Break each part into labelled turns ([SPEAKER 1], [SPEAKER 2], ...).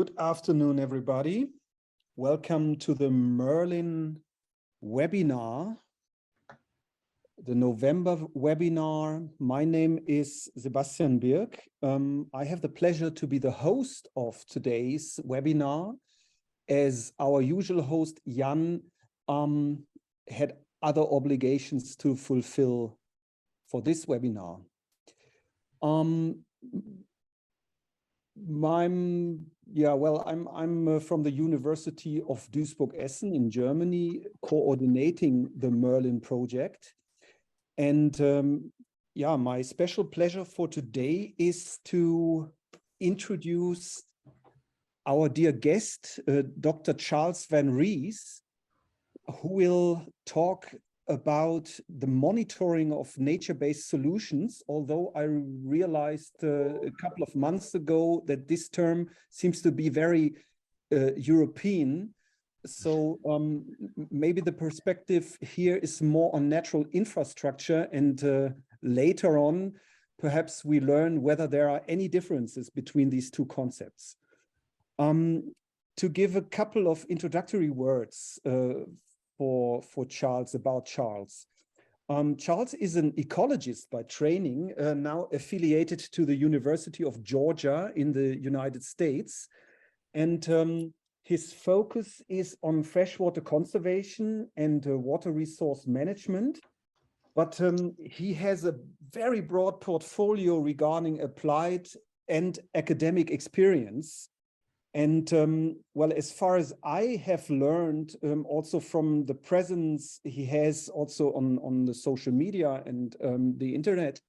[SPEAKER 1] Good afternoon, everybody. Welcome to the MERLIN webinar, the November webinar. My name is Sebastian Birk. I have the pleasure to be the host of today's webinar, as our usual host, Jan, had other obligations to fulfill for this webinar. I'm from the University of Duisburg-Essen in Germany, coordinating the MERLIN project. And my special pleasure for today is to introduce our dear guest, Dr. Charles van Rees, who will talk about the monitoring of nature-based solutions, although I realized a couple of months ago that this term seems to be very European. So maybe the perspective here is more on natural infrastructure, and later on, perhaps we learn whether there are any differences between these two concepts. To give a couple of introductory words for Charles, about Charles. Charles is an ecologist by training, now affiliated to the University of Georgia in the United States. And his focus is on freshwater conservation and water resource management. But he has a very broad portfolio regarding applied and academic experience. And well, as far as I have learned, also from the presence he has also on the social media and the internet,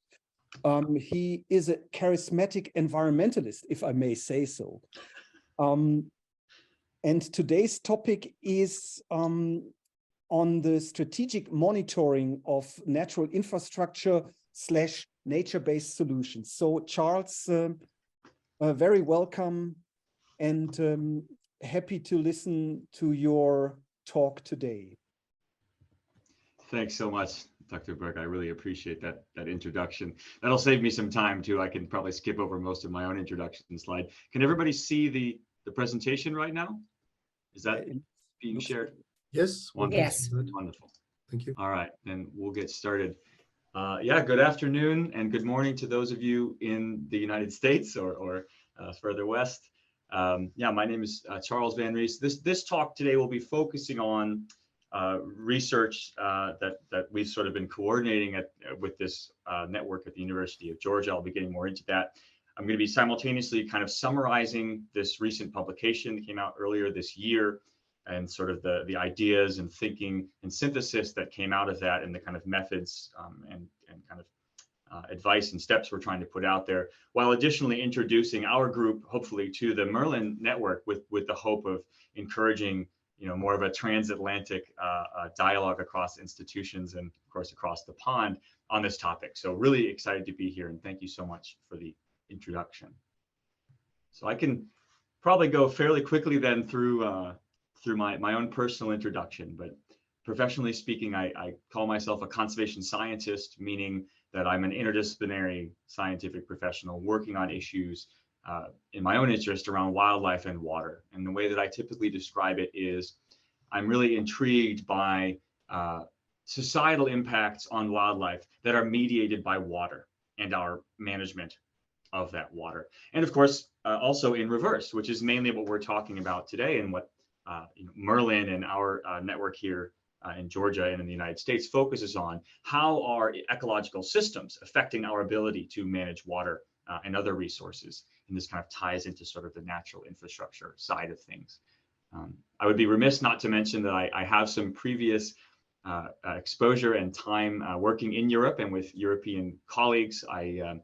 [SPEAKER 1] he is a charismatic environmentalist, if I may say so. And today's topic is on the strategic monitoring of natural infrastructure / nature-based solutions. So Charles, very welcome. And happy to listen to your talk today.
[SPEAKER 2] Thanks so much, Dr. Berg. I really appreciate that introduction. That'll save me some time too. I can probably skip over most of my own introduction slide. Can everybody see the presentation right now? Is that being shared?
[SPEAKER 3] Yes.
[SPEAKER 2] Wonderful.
[SPEAKER 4] Yes.
[SPEAKER 2] Wonderful.
[SPEAKER 3] Thank you.
[SPEAKER 2] All right, then we'll get started. Good afternoon and good morning to those of you in the United States or further west. My name is Charles van Rees. This talk today will be focusing on research that we've sort of been coordinating with this network at the University of Georgia. I'll be getting more into that. I'm going to be simultaneously kind of summarizing this recent publication that came out earlier this year, and sort of the ideas and thinking and synthesis that came out of that, and the kind of methods and kind of advice and steps we're trying to put out there, while additionally introducing our group, hopefully, to the MERLIN network with the hope of encouraging, more of a transatlantic dialogue across institutions and, of course, across the pond on this topic. So really excited to be here, and thank you so much for the introduction. So I can probably go fairly quickly then through my own personal introduction, but professionally speaking, I call myself a conservation scientist, meaning that I'm an interdisciplinary scientific professional working on issues in my own interest around wildlife and water. And the way that I typically describe it is I'm really intrigued by societal impacts on wildlife that are mediated by water and our management of that water. And of course, also in reverse, which is mainly what we're talking about today, and what MERLIN and our network here in Georgia and in the United States focuses on: how are ecological systems affecting our ability to manage water and other resources. And this kind of ties into sort of the natural infrastructure side of things. I would be remiss not to mention that I have some previous exposure and time working in Europe and with European colleagues. I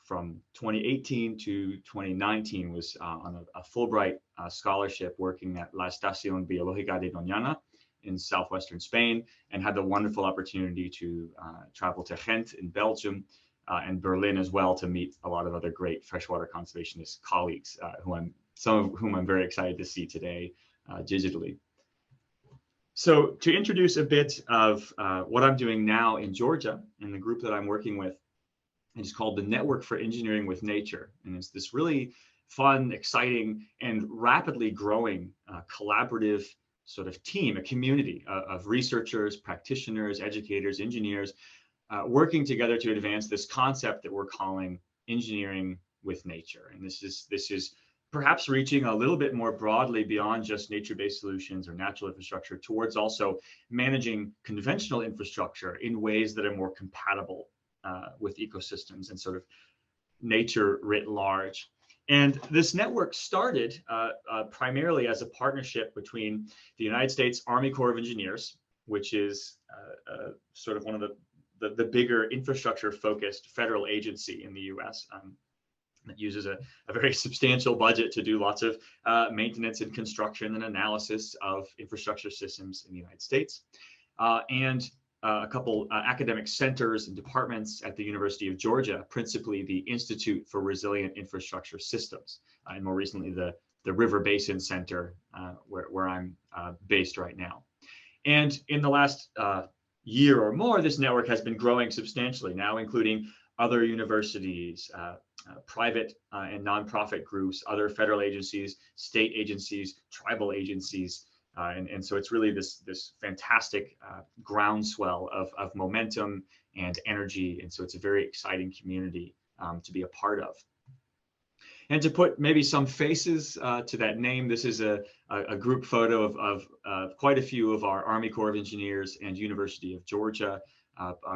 [SPEAKER 2] from 2018 to 2019 was on a Fulbright scholarship working at La Estación Biológica de Doñana in southwestern Spain, and had the wonderful opportunity to travel to Ghent in Belgium and Berlin as well, to meet a lot of other great freshwater conservationist colleagues, some of whom I'm very excited to see today digitally. So to introduce a bit of what I'm doing now in Georgia and the group that I'm working with, it's called the Network for Engineering with Nature. And it's this really fun, exciting, and rapidly growing collaborative sort of team, a community of researchers, practitioners, educators, engineers, working together to advance this concept that we're calling engineering with nature. And this is perhaps reaching a little bit more broadly beyond just nature-based solutions or natural infrastructure towards also managing conventional infrastructure in ways that are more compatible with ecosystems and sort of nature writ large. And this network started primarily as a partnership between the United States Army Corps of Engineers, which is sort of one of the bigger infrastructure-focused federal agency in the U.S. That uses a very substantial budget to do lots of maintenance and construction and analysis of infrastructure systems in the United States, and a couple academic centers and departments at the University of Georgia, principally the Institute for Resilient Infrastructure Systems, and more recently the River Basin Center, where I'm based right now. And in the last year or more, this network has been growing substantially, now including other universities, private and nonprofit groups, other federal agencies, state agencies, tribal agencies. And so it's really this fantastic groundswell of momentum and energy. And so it's a very exciting community to be a part of. And to put maybe some faces to that name, this is a group photo of quite a few of our Army Corps of Engineers and University of Georgia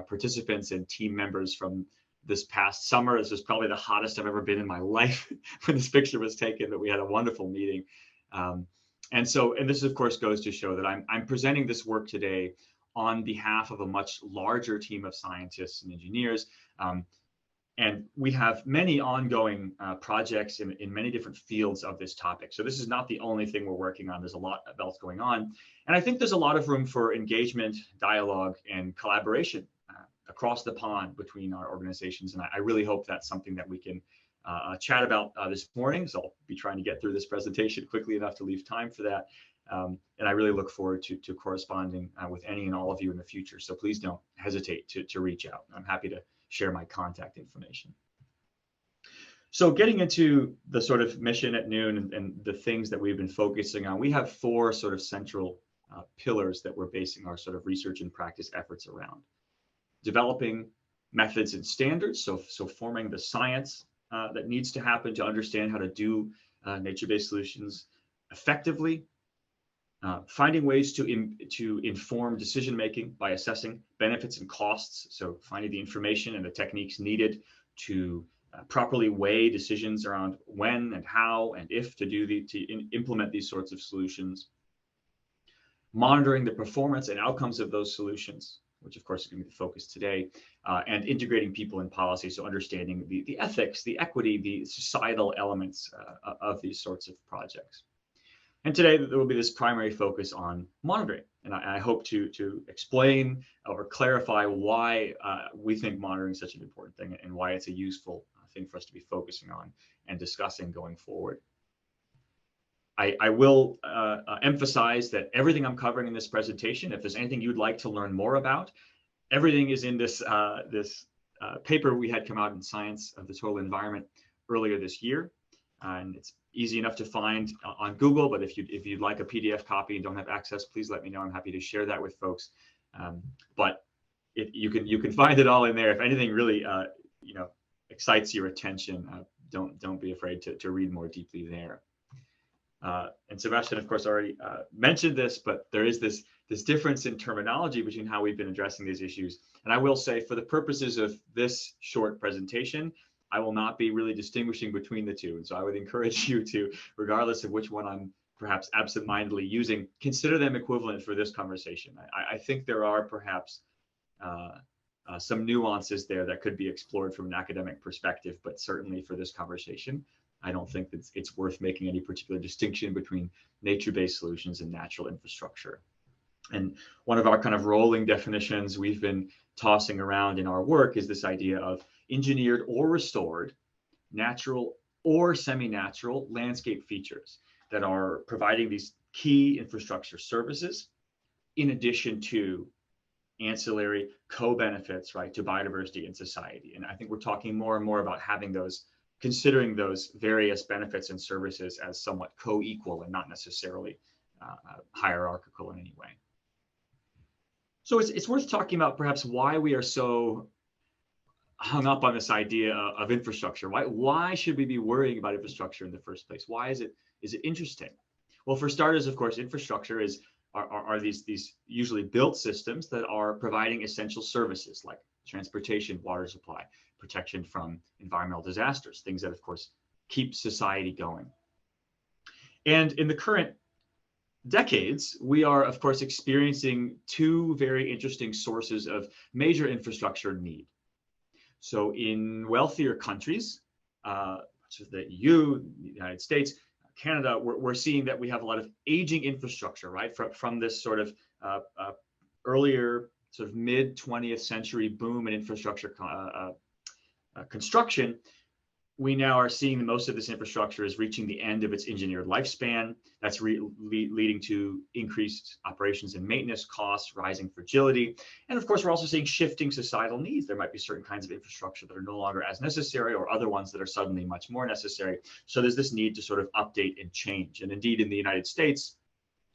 [SPEAKER 2] participants and team members from this past summer. This was probably the hottest I've ever been in my life when this picture was taken, but we had a wonderful meeting. And this of course goes to show that I'm presenting this work today on behalf of a much larger team of scientists and engineers. And we have many ongoing projects in many different fields of this topic. So this is not the only thing we're working on. There's a lot else going on. And I think there's a lot of room for engagement, dialogue, and collaboration across the pond between our organizations. And I really hope that's something that we can chat about this morning. So I'll be trying to get through this presentation quickly enough to leave time for that. And I really look forward to corresponding with any and all of you in the future. So please don't hesitate to reach out. I'm happy to share my contact information. So getting into the sort of mission at noon and the things that we've been focusing on, we have four sort of central pillars that we're basing our sort of research and practice efforts around. Developing methods and standards, so forming the science that needs to happen to understand how to do nature-based solutions effectively. Finding ways to inform decision-making by assessing benefits and costs. So finding the information and the techniques needed to properly weigh decisions around when and how and if to implement these sorts of solutions. Monitoring the performance and outcomes of those solutions, which of course is going to be the focus today, and integrating people in policy. So understanding the ethics, the equity, the societal elements of these sorts of projects. And today there will be this primary focus on monitoring. And I hope to explain or clarify why we think monitoring is such an important thing and why it's a useful thing for us to be focusing on and discussing going forward. I will emphasize that everything I'm covering in this presentation, if there's anything you'd like to learn more about, everything is in this paper we had come out in Science of the Total Environment earlier this year. And it's easy enough to find on Google, but if you'd like a PDF copy and don't have access, please let me know. I'm happy to share that with folks. But you can find it all in there. If anything really excites your attention, don't be afraid to read more deeply there. And Sebastian, of course, already mentioned this, but there is this difference in terminology between how we've been addressing these issues. And I will say, for the purposes of this short presentation, I will not be really distinguishing between the two. And so I would encourage you to, regardless of which one I'm perhaps absentmindedly using, consider them equivalent for this conversation. I think there are perhaps some nuances there that could be explored from an academic perspective, but certainly for this conversation, I don't think that it's worth making any particular distinction between nature-based solutions and natural infrastructure. And one of our kind of rolling definitions we've been tossing around in our work is this idea of engineered or restored, natural or semi-natural landscape features that are providing these key infrastructure services in addition to ancillary co-benefits, right, to biodiversity and society. And I think we're talking more and more about having those considering those various benefits and services as somewhat co-equal and not necessarily hierarchical in any way. So it's worth talking about perhaps why we are so hung up on this idea of infrastructure. Why should we be worrying about infrastructure in the first place? Why is it interesting? Well, for starters, of course, infrastructure are these usually built systems that are providing essential services like transportation, water supply, protection from environmental disasters, things that, of course, keep society going. And in the current decades, we are, of course, experiencing two very interesting sources of major infrastructure need. So in wealthier countries, such as the EU, the United States, Canada, we're seeing that we have a lot of aging infrastructure, right? From this sort of earlier sort of mid 20th century boom in infrastructure construction, we now are seeing that most of this infrastructure is reaching the end of its engineered lifespan. That's leading to increased operations and maintenance costs, rising fragility. And of course, we're also seeing shifting societal needs. There might be certain kinds of infrastructure that are no longer as necessary, or other ones that are suddenly much more necessary. So there's this need to sort of update and change. And indeed, in the United States,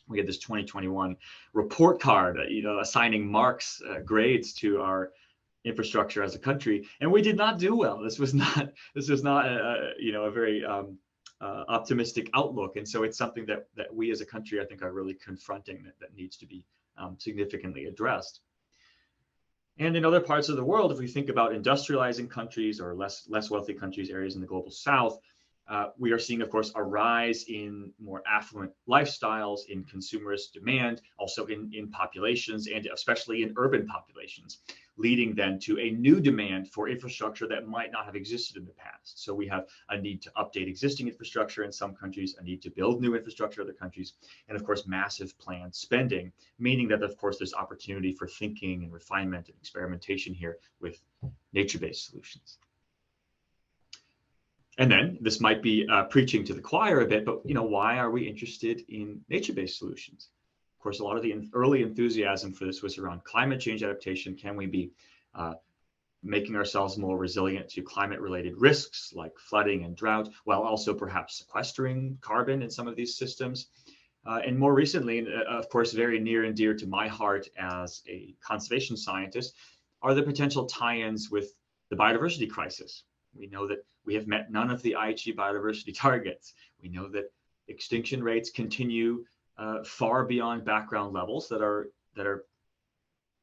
[SPEAKER 2] we had this 2021 report card, assigning marks, grades to our infrastructure as a country, and we did not do well. This was not a very optimistic outlook, and so it's something that we as a country, I think, are really confronting, that needs to be significantly addressed. And in other parts of the world, if we think about industrializing countries or less wealthy countries, areas in the global south, we are seeing, of course, a rise in more affluent lifestyles, in consumerist demand, also in populations, and especially in urban populations, leading then to a new demand for infrastructure that might not have existed in the past. So we have a need to update existing infrastructure in some countries, a need to build new infrastructure in other countries, and of course, massive planned spending, meaning that, of course, there's opportunity for thinking and refinement and experimentation here with nature-based solutions. And then this might be preaching to the choir a bit, but why are we interested in nature-based solutions? Of course, a lot of the early enthusiasm for this was around climate change adaptation. Can we be making ourselves more resilient to climate-related risks like flooding and drought, while also perhaps sequestering carbon in some of these systems? And more recently, of course, very near and dear to my heart as a conservation scientist, are the potential tie-ins with the biodiversity crisis. We know that we have met none of the Aichi biodiversity targets. We know that extinction rates continue far beyond background levels that are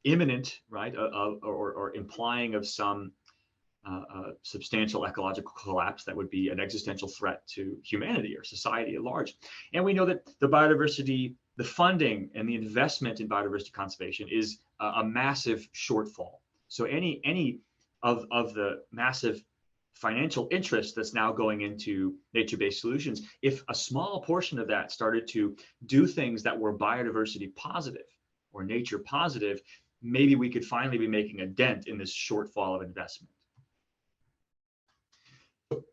[SPEAKER 2] imminent, right, or implying of some substantial ecological collapse that would be an existential threat to humanity or society at large. And we know that the biodiversity, the funding and the investment in biodiversity conservation is a massive shortfall. So any of the massive financial interest that's now going into nature-based solutions, if a small portion of that started to do things that were biodiversity positive or nature positive, maybe we could finally be making a dent in this shortfall of investment.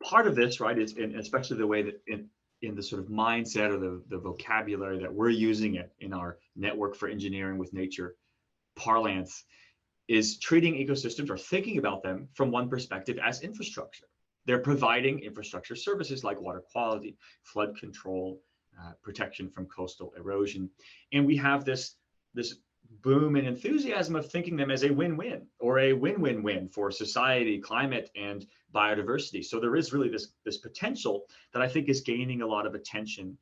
[SPEAKER 2] Part of this, right, is, and especially the way that in the sort of mindset or the vocabulary that we're using it in our network for engineering with nature parlance, is treating ecosystems or thinking about them from one perspective as infrastructure. They're providing infrastructure services like water quality, flood control, protection from coastal erosion. And we have this boom and enthusiasm of thinking them as a win-win or a win-win-win for society, climate, and biodiversity. So there is really this potential that I think is gaining a lot of attention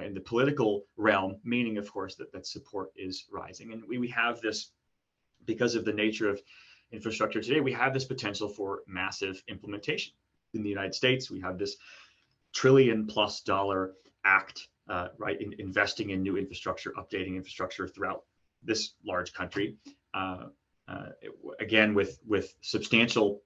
[SPEAKER 2] in the political realm, meaning, of course, that support is rising. And we have this, because of the nature of infrastructure today, we have this potential for massive implementation. In the United States, we have this $1 trillion+ act, right, investing in new infrastructure, updating infrastructure throughout this large country. Again, with substantial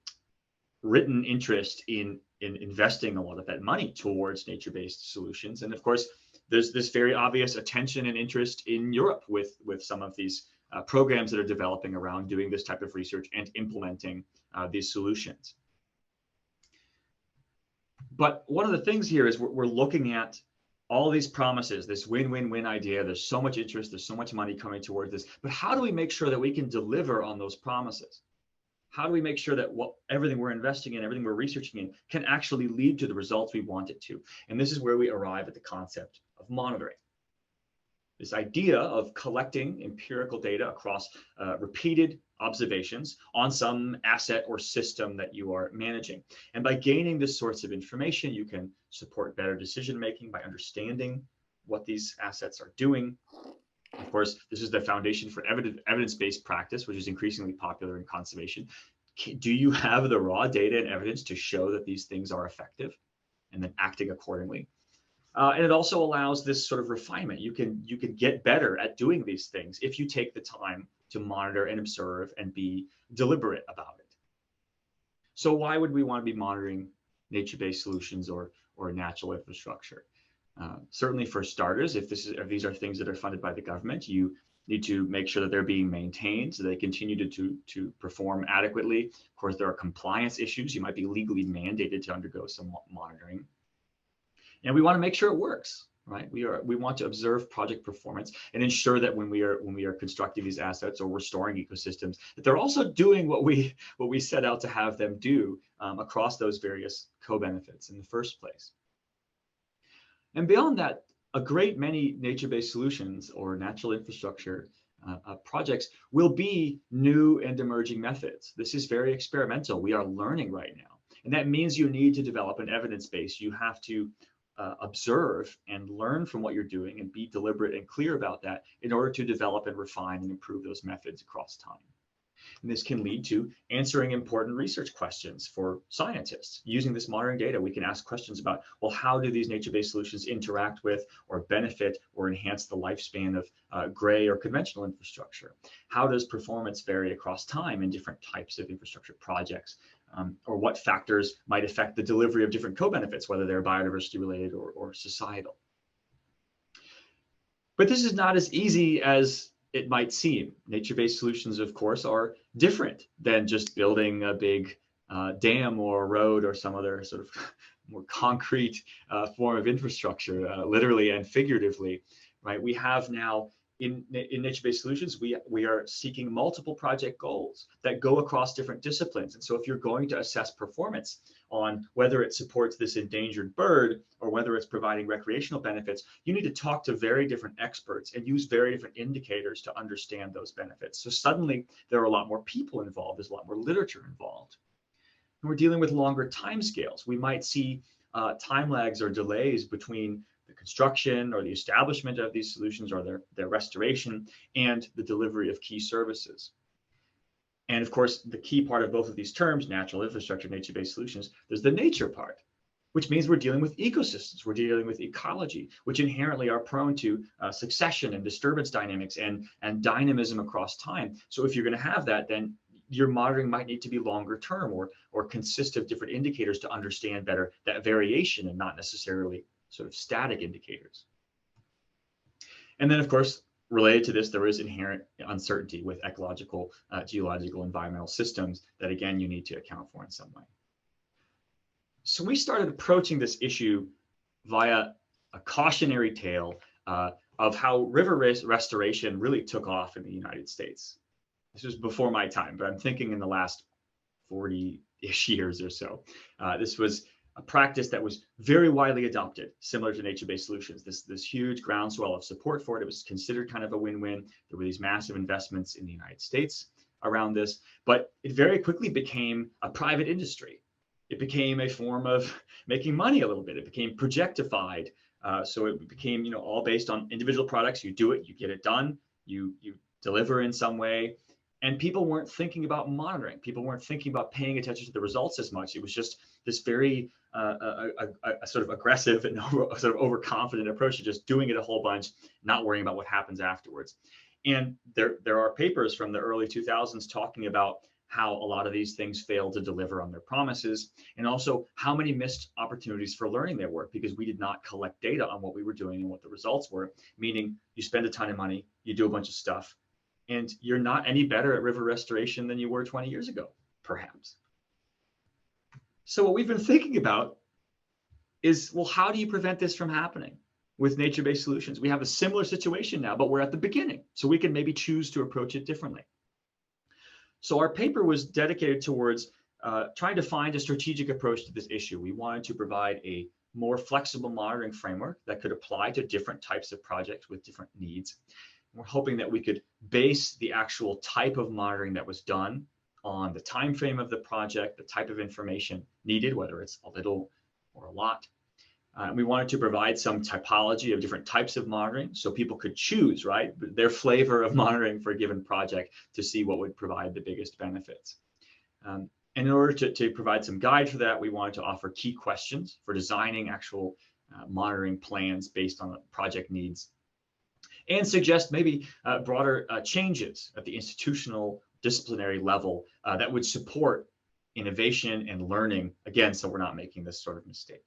[SPEAKER 2] written interest in investing a lot of that money towards nature-based solutions. And of course, there's this very obvious attention and interest in Europe with some of these programs that are developing around doing this type of research and implementing these solutions. But one of the things here is we're looking at all these promises, this win-win-win idea. There's so much interest, there's so much money coming toward this, but how do we make sure that we can deliver on those promises? How do we make sure that everything we're investing in, everything we're researching in, can actually lead to the results we want it to? And this is where we arrive at the concept of monitoring. This idea of collecting empirical data across repeated observations on some asset or system that you are managing. And by gaining this sorts of information, you can support better decision-making by understanding what these assets are doing. Of course, this is the foundation for evidence-based practice, which is increasingly popular in conservation. Do you have the raw data and evidence to show that these things are effective, and then acting accordingly? And it also allows this sort of refinement. You can get better at doing these things if you take the time to monitor and observe and be deliberate about it. So why would we want to be monitoring nature-based solutions or natural infrastructure? Certainly for starters, if these are things that are funded by the government, you need to make sure that they're being maintained so they continue to perform adequately. Of course, there are compliance issues. You might be legally mandated to undergo some monitoring. And we want to make sure it works, right? We want to observe project performance and ensure that when we are constructing these assets or restoring ecosystems, that they're also doing what we set out to have them do across those various co-benefits in the first place. And beyond that, a great many nature-based solutions or natural infrastructure projects will be new and emerging methods. This is very experimental. We are learning right now. And that means you need to develop an evidence base. You have to observe and learn from what you're doing and be deliberate and clear about that in order to develop and refine and improve those methods across time. And this can lead to answering important research questions for scientists. Using this monitoring data, we can ask questions about, well, how do these nature-based solutions interact with or benefit or enhance the lifespan of gray or conventional infrastructure? How does performance vary across time in different types of infrastructure projects? Or what factors might affect the delivery of different co-benefits, whether they're biodiversity related or societal. But this is not as easy as it might seem. Nature-based solutions, of course, are different than just building a big dam or a road or some other sort of more concrete form of infrastructure, literally and figuratively, right? We have now in nature-based solutions, we are seeking multiple project goals that go across different disciplines. And so if you're going to assess performance on whether it supports this endangered bird or whether it's providing recreational benefits, you need to talk to very different experts and use very different indicators to understand those benefits. So suddenly there are a lot more people involved. There's a lot more literature involved. And we're dealing with longer timescales. We might see time lags or delays between the construction or the establishment of these solutions or their restoration and the delivery of key services. And of course, the key part of both of these terms, natural infrastructure, nature-based solutions, there's the nature part, which means we're dealing with ecosystems, we're dealing with ecology, which inherently are prone to succession and disturbance dynamics and dynamism across time. So if you're going to have that, then your monitoring might need to be longer term or consist of different indicators to understand better that variation and not necessarily sort of static indicators. And then, of course, related to this, there is inherent uncertainty with ecological, geological, environmental systems that, again, you need to account for in some way. So we started approaching this issue via a cautionary tale of how river restoration really took off in the United States. This was before my time, but I'm thinking in the last 40-ish years or so. This was a practice that was very widely adopted, similar to nature-based solutions. This huge groundswell of support for it. It was considered kind of a win-win. There were these massive investments in the United States around this, but it very quickly became a private industry. It became a form of making money a little bit. It became projectified. So it became, all based on individual products. You do it, you get it done, you deliver in some way. And people weren't thinking about monitoring. People weren't thinking about paying attention to the results as much. It was just this very a sort of aggressive and sort of overconfident approach to just doing it a whole bunch, not worrying about what happens afterwards. And there are papers from the early 2000s talking about how a lot of these things failed to deliver on their promises, and also how many missed opportunities for learning their work because we did not collect data on what we were doing and what the results were, meaning you spend a ton of money, you do a bunch of stuff, and you're not any better at river restoration than you were 20 years ago, perhaps. So what we've been thinking about is, well, how do you prevent this from happening with nature-based solutions? We have a similar situation now, but we're at the beginning, so we can maybe choose to approach it differently. So our paper was dedicated towards trying to find a strategic approach to this issue. We wanted to provide a more flexible monitoring framework that could apply to different types of projects with different needs. We're hoping that we could base the actual type of monitoring that was done on the time frame of the project, the type of information needed, whether it's a little or a lot. We wanted to provide some typology of different types of monitoring so people could choose, right, their flavor of monitoring for a given project to see what would provide the biggest benefits. And in order to provide some guide for that, we wanted to offer key questions for designing actual monitoring plans based on project needs, and suggest maybe broader changes at the institutional disciplinary level that would support innovation and learning, again, so we're not making this sort of mistake.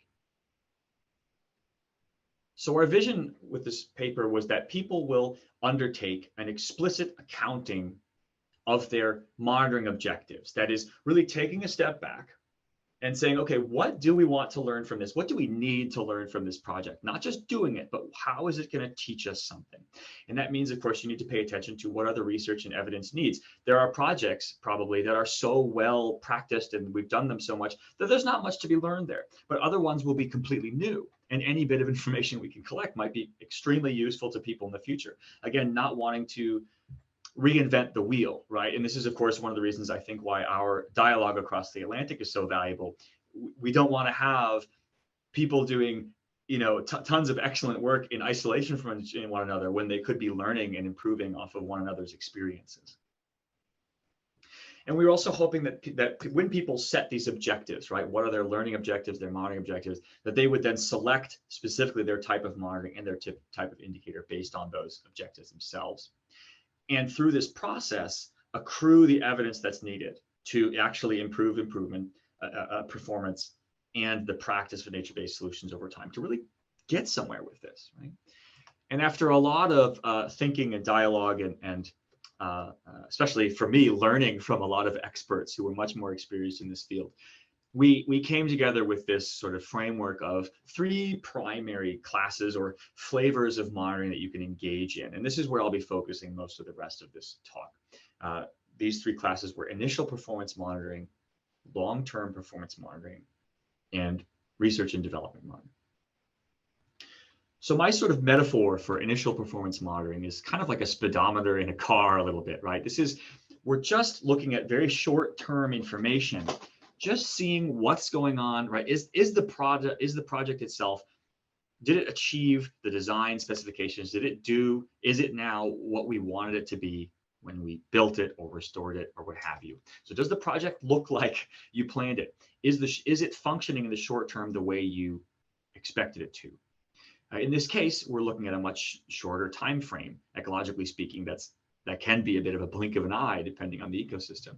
[SPEAKER 2] So our vision with this paper was that people will undertake an explicit accounting of their monitoring objectives. That is really taking a step back and saying, okay, what do we want to learn from this? What do we need to learn from this project? Not just doing it, but how is it going to teach us something? And that means, of course, you need to pay attention to what other research and evidence needs. There are projects probably that are so well practiced and we've done them so much that there's not much to be learned there, but other ones will be completely new. And any bit of information we can collect might be extremely useful to people in the future. Again, not wanting to reinvent the wheel, right? And this is, of course, one of the reasons I think why our dialogue across the Atlantic is so valuable. We don't want to have people doing, tons of excellent work in isolation from one another when they could be learning and improving off of one another's experiences. And we were also hoping that when people set these objectives, right, what are their learning objectives, their monitoring objectives, that they would then select specifically their type of monitoring and their type of indicator based on those objectives themselves. And through this process, accrue the evidence that's needed to actually improve performance and the practice for nature-based solutions over time to really get somewhere with this, right? And after a lot of thinking and dialogue and especially for me, learning from a lot of experts who were much more experienced in this field, we came together with this sort of framework of 3 primary classes or flavors of monitoring that you can engage in. And this is where I'll be focusing most of the rest of this talk. These 3 classes were initial performance monitoring, long-term performance monitoring, and research and development monitoring. So my sort of metaphor for initial performance monitoring is kind of like a speedometer in a car a little bit, right? We're just looking at very short-term information, just seeing what's going on, right? Is the project itself, did it achieve the design specifications? Is it now what we wanted it to be when we built it or restored it or what have you? So does the project look like you planned it? Is it functioning in the short term the way you expected it to? In this case, we're looking at a much shorter time frame. Ecologically speaking, that can be a bit of a blink of an eye depending on the ecosystem.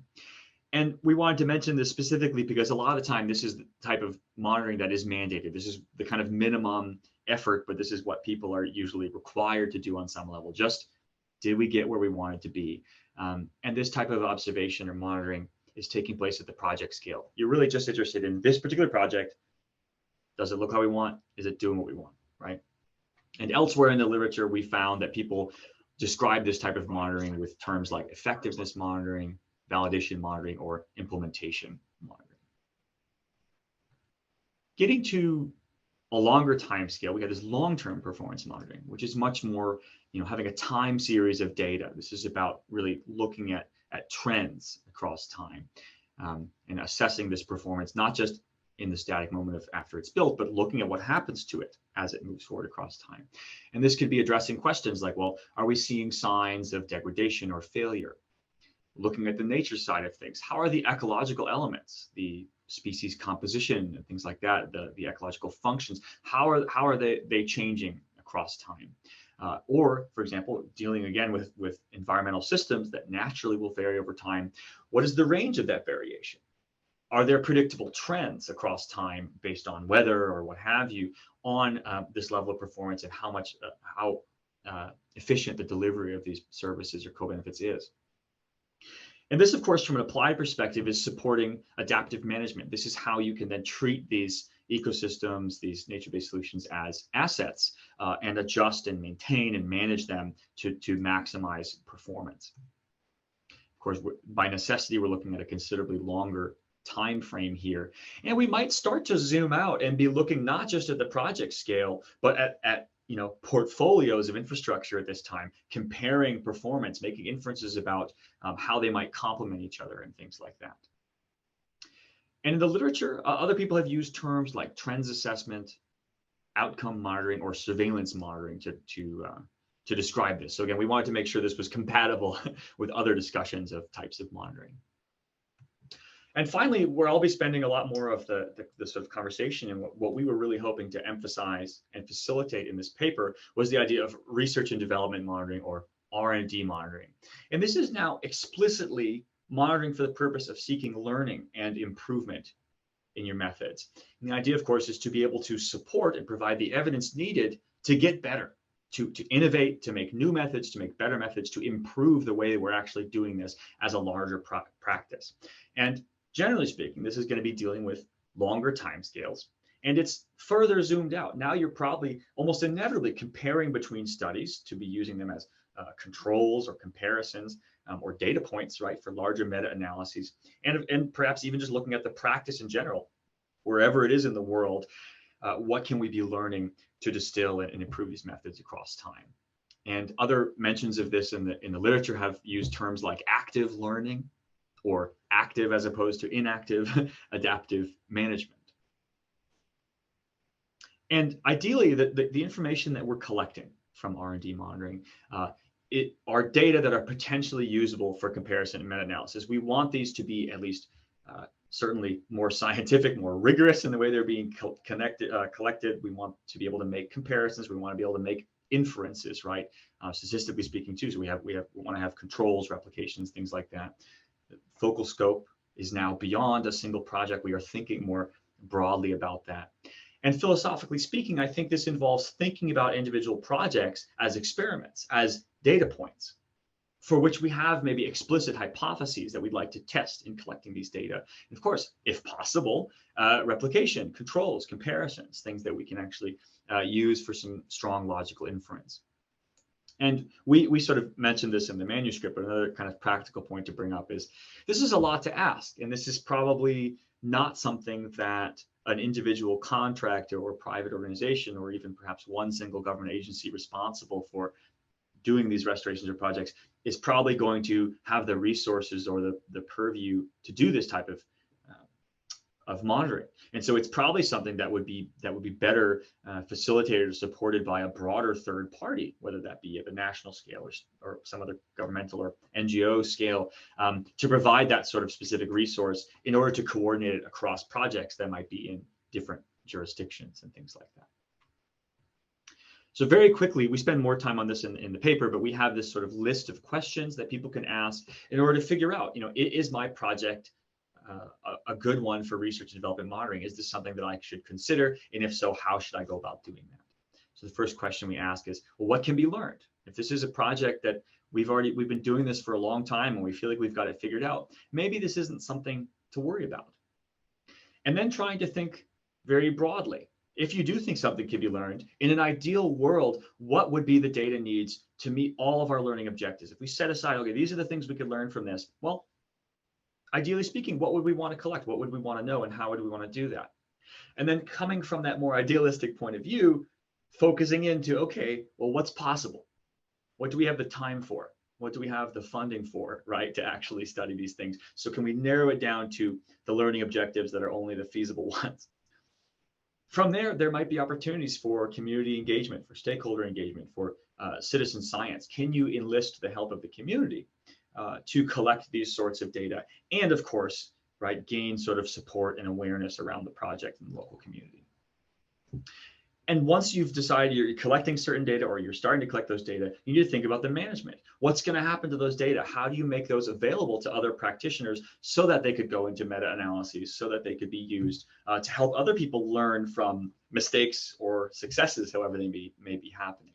[SPEAKER 2] And we wanted to mention this specifically because a lot of time this is the type of monitoring that is mandated. This is the kind of minimum effort, but this is what people are usually required to do on some level. Just did we get where we wanted to be? And this type of observation or monitoring is taking place at the project scale. You're really just interested in this particular project. Does it look how we want? Is it doing what we want, right? And elsewhere in the literature, we found that people describe this type of monitoring with terms like effectiveness monitoring, validation monitoring, or implementation monitoring. Getting to a longer time scale, we have this long-term performance monitoring, which is much more, having a time series of data. This is about really looking at trends across time and assessing this performance, not just in the static moment of after it's built, but looking at what happens to it as it moves forward across time. And this could be addressing questions like, well, are we seeing signs of degradation or failure? Looking at the nature side of things, how are the ecological elements, the species composition and things like that, the ecological functions, how are they changing across time? Or, for example, dealing again with environmental systems that naturally will vary over time. What is the range of that variation? Are there predictable trends across time based on weather or what have you on this level of performance and how efficient the delivery of these services or co-benefits is? And this, of course, from an applied perspective, is supporting adaptive management. This is how you can then treat these ecosystems, these nature-based solutions as assets and adjust and maintain and manage them to maximize performance. Of course, by necessity, we're looking at a considerably longer time frame here. And we might start to zoom out and be looking not just at the project scale, but at portfolios of infrastructure at this time, comparing performance, making inferences about how they might complement each other and things like that. And in the literature, other people have used terms like trends assessment, outcome monitoring, or surveillance monitoring to describe this. So again, we wanted to make sure this was compatible with other discussions of types of monitoring. And finally, where I'll be spending a lot more of the sort of conversation, and what we were really hoping to emphasize and facilitate in this paper was the idea of research and development monitoring, or R&D monitoring. And this is now explicitly monitoring for the purpose of seeking learning and improvement in your methods. And the idea, of course, is to be able to support and provide the evidence needed to get better, to innovate, to make new methods, to make better methods, to improve the way we're actually doing this as a larger practice. And generally speaking, this is going to be dealing with longer timescales, and it's further zoomed out. Now you're probably almost inevitably comparing between studies to be using them as controls or comparisons or data points, right, for larger meta-analyses, and perhaps even just looking at the practice in general, wherever it is in the world. What can we be learning to distill and improve these methods across time? And other mentions of this in the literature have used terms like active learning, or active as opposed to inactive adaptive management. And ideally, the information that we're collecting from R&D monitoring are data that are potentially usable for comparison and meta-analysis. We want these to be at least certainly more scientific, more rigorous in the way they're being collected. We want to be able to make comparisons. We want to be able to make inferences, right? Statistically speaking, too. So we want to have controls, replications, things like that. The focal scope is now beyond a single project. We are thinking more broadly about that. And philosophically speaking, I think this involves thinking about individual projects as experiments, as data points, for which we have maybe explicit hypotheses that we'd like to test in collecting these data. And of course, if possible, replication, controls, comparisons, things that we can actually use for some strong logical inference. And we sort of mentioned this in the manuscript, but another kind of practical point to bring up is this is a lot to ask, and this is probably not something that an individual contractor or private organization, or even perhaps one single government agency responsible for doing these restorations or projects is probably going to have the resources or the purview to do this type of monitoring. And so it's probably something that would be better facilitated or supported by a broader third party, whether that be at the national scale or some other governmental or NGO scale, to provide that sort of specific resource in order to coordinate it across projects that might be in different jurisdictions and things like that. So very quickly, we spend more time on this in the paper, but we have this sort of list of questions that people can ask in order to figure out, is my project a good one for research and development monitoring? Is this something that I should consider? And if so, how should I go about doing that? So the first question we ask is, well, what can be learned? If this is a project that we've been doing this for a long time and we feel like we've got it figured out, maybe this isn't something to worry about. And then trying to think very broadly. If you do think something can be learned, in an ideal world, what would be the data needs to meet all of our learning objectives? If we set aside, okay, these are the things we could learn from this, well, ideally speaking, what would we want to collect? What would we want to know, and how would we want to do that? And then coming from that more idealistic point of view, focusing into, okay, well, what's possible? What do we have the time for? What do we have the funding for, right, to actually study these things? So can we narrow it down to the learning objectives that are only the feasible ones? From there might be opportunities for community engagement, for stakeholder engagement, for citizen science. Can you enlist the help of the community to collect these sorts of data? And of course, right, gain sort of support and awareness around the project in the local community. And once you've decided you're collecting certain data, or you're starting to collect those data, you need to think about the management. What's going to happen to those data? How do you make those available to other practitioners so that they could go into meta-analyses, so that they could be used to help other people learn from mistakes or successes, however they may be happening?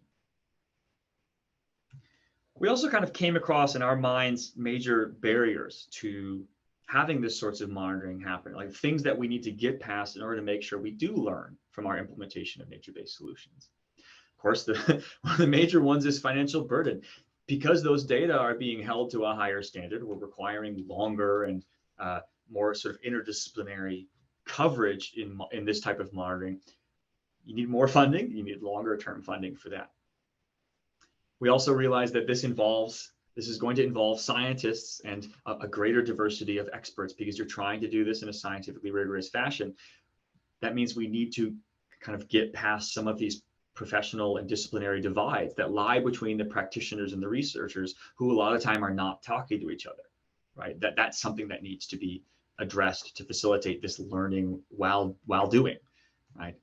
[SPEAKER 2] We also kind of came across in our minds major barriers to having this sorts of monitoring happen, like things that we need to get past in order to make sure we do learn from our implementation of nature-based solutions. Of course, one of the major ones is financial burden. because those data are being held to a higher standard, we're requiring longer and more sort of interdisciplinary coverage in this type of monitoring. You need more funding, you need longer term funding for that. We also realize that this is going to involve scientists and a greater diversity of experts, because you're trying to do this in a scientifically rigorous fashion. That means we need to kind of get past some of these professional and disciplinary divides that lie between the practitioners and the researchers, who a lot of time are not talking to each other, right? That's something that needs to be addressed to facilitate this learning while doing, right?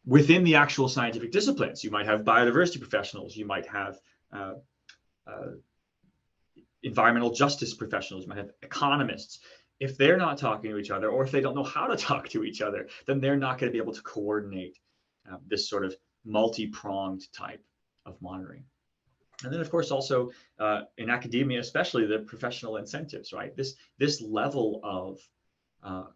[SPEAKER 2] Within the actual scientific disciplines, you might have biodiversity professionals, you might have environmental justice professionals, you might have economists. If they're not talking to each other, or if they don't know how to talk to each other, then they're not going to be able to coordinate this sort of multi-pronged type of monitoring. And then, of course, also in academia, especially the professional incentives, right? This level of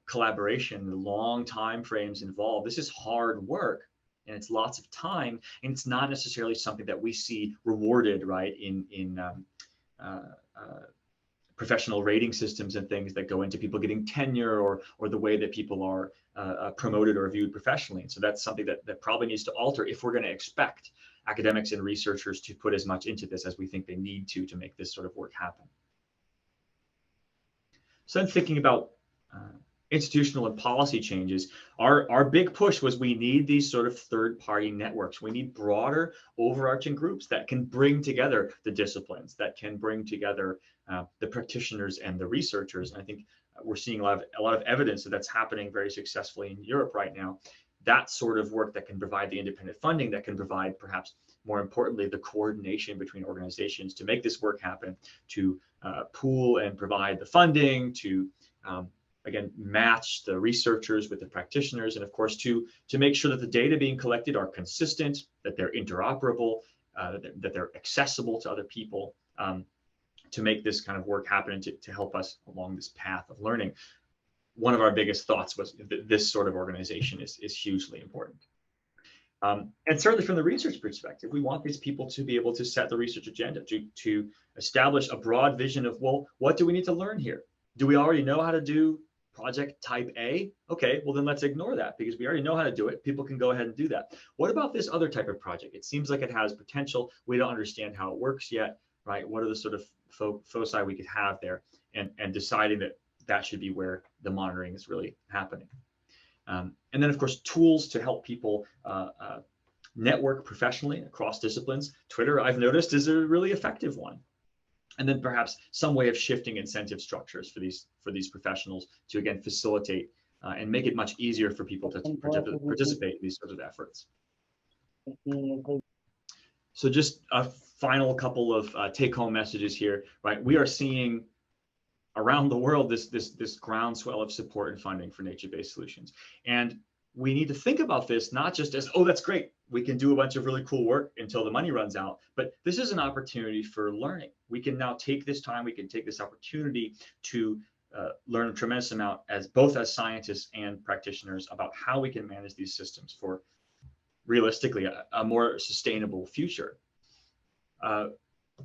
[SPEAKER 2] collaboration, the long time frames involved, this is hard work, and it's lots of time, and it's not necessarily something that we see rewarded, right, in professional rating systems and things that go into people getting tenure, or the way that people are promoted or viewed professionally. And so that's something that probably needs to alter if we're going to expect academics and researchers to put as much into this as we think they need to make this sort of work happen. So then, thinking about institutional and policy changes, our big push was we need these sort of third-party networks. We need broader overarching groups that can bring together the disciplines, that can bring together the practitioners and the researchers. And I think we're seeing a lot of evidence that that's happening very successfully in Europe right now. That sort of work that can provide the independent funding, that can provide, perhaps more importantly, the coordination between organizations to make this work happen, to pool and provide the funding, to again, match the researchers with the practitioners, and of course to make sure that the data being collected are consistent, that they're interoperable, that they're accessible to other people, to make this kind of work happen and to help us along this path of learning. One of our biggest thoughts was that this sort of organization is hugely important. And certainly from the research perspective, we want these people to be able to set the research agenda, to establish a broad vision of, well, what do we need to learn here? Do we already know how to do project type A? Okay, well then let's ignore that, because we already know how to do it. People can go ahead and do that. What about this other type of project? It seems like it has potential. We don't understand how it works yet, right? What are the sort of foci we could have there, and deciding that should be where the monitoring is really happening. And then, of course, tools to help people network professionally across disciplines. Twitter, I've noticed, is a really effective one. And then perhaps some way of shifting incentive structures for these professionals to, again, facilitate and make it much easier for people to participate in these sorts of efforts. So just a final couple of take-home messages here, right? We are seeing around the world this groundswell of support and funding for nature-based solutions. And we need to think about this not just as, oh, that's great, we can do a bunch of really cool work until the money runs out, but this is an opportunity for learning. We can now take this time, we can take this opportunity to learn a tremendous amount both as scientists and practitioners about how we can manage these systems for realistically a more sustainable future.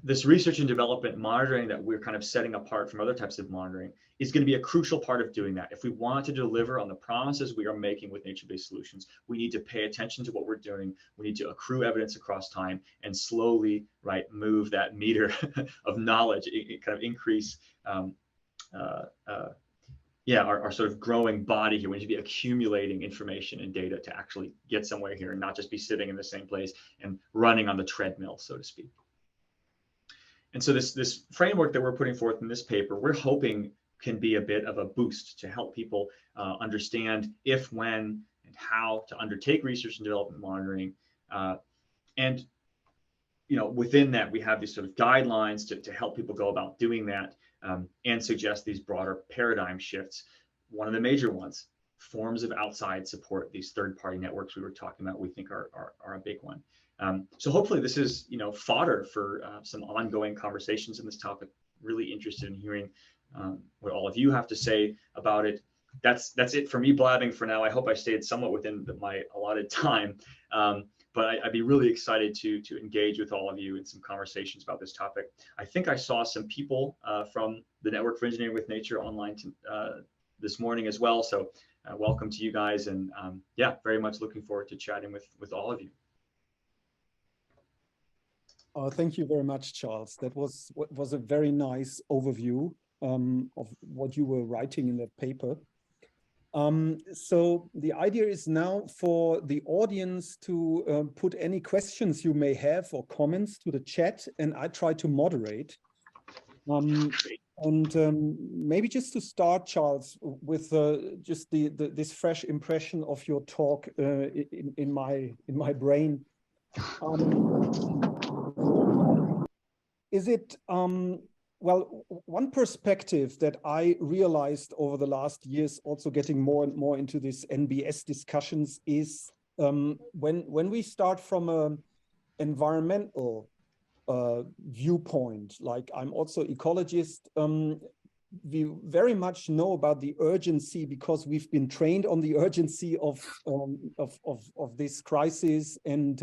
[SPEAKER 2] This research and development monitoring that we're kind of setting apart from other types of monitoring is going to be a crucial part of doing that. If we want to deliver on the promises we are making with nature-based solutions, we need to pay attention to what we're doing. We need to accrue evidence across time and slowly, right, move that meter of knowledge, kind of increase our sort of growing body here. We need to be accumulating information and data to actually get somewhere here and not just be sitting in the same place and running on the treadmill, so to speak. And so this framework that we're putting forth in this paper, we're hoping can be a bit of a boost to help people understand if, when, and how to undertake research and development monitoring. And within that, we have these sort of guidelines to help people go about doing that, and suggest these broader paradigm shifts. One of the major ones, forms of outside support, these third-party networks we were talking about, we think are a big one. So hopefully this is fodder for some ongoing conversations in this topic. Really interested in hearing what all of you have to say about it. That's it for me blabbing for now. I hope I stayed somewhat within my allotted time. but I'd be really excited to engage with all of you in some conversations about this topic. I think I saw some people from the Network for Engineering with Nature online this morning as well. So welcome to you guys, and yeah, very much looking forward to chatting with all of you.
[SPEAKER 1] Thank you very much, Charles. That was a very nice overview of what you were writing in that paper. So the idea is now for the audience to put any questions you may have or comments to the chat, and I try to moderate. Maybe just to start, Charles, with just this fresh impression of your talk in my brain. Is it well, one perspective that I realized over the last years, also getting more and more into this NBS discussions, is when we start from an environmental viewpoint, like I'm also ecologist, we very much know about the urgency because we've been trained on the urgency of this crisis, and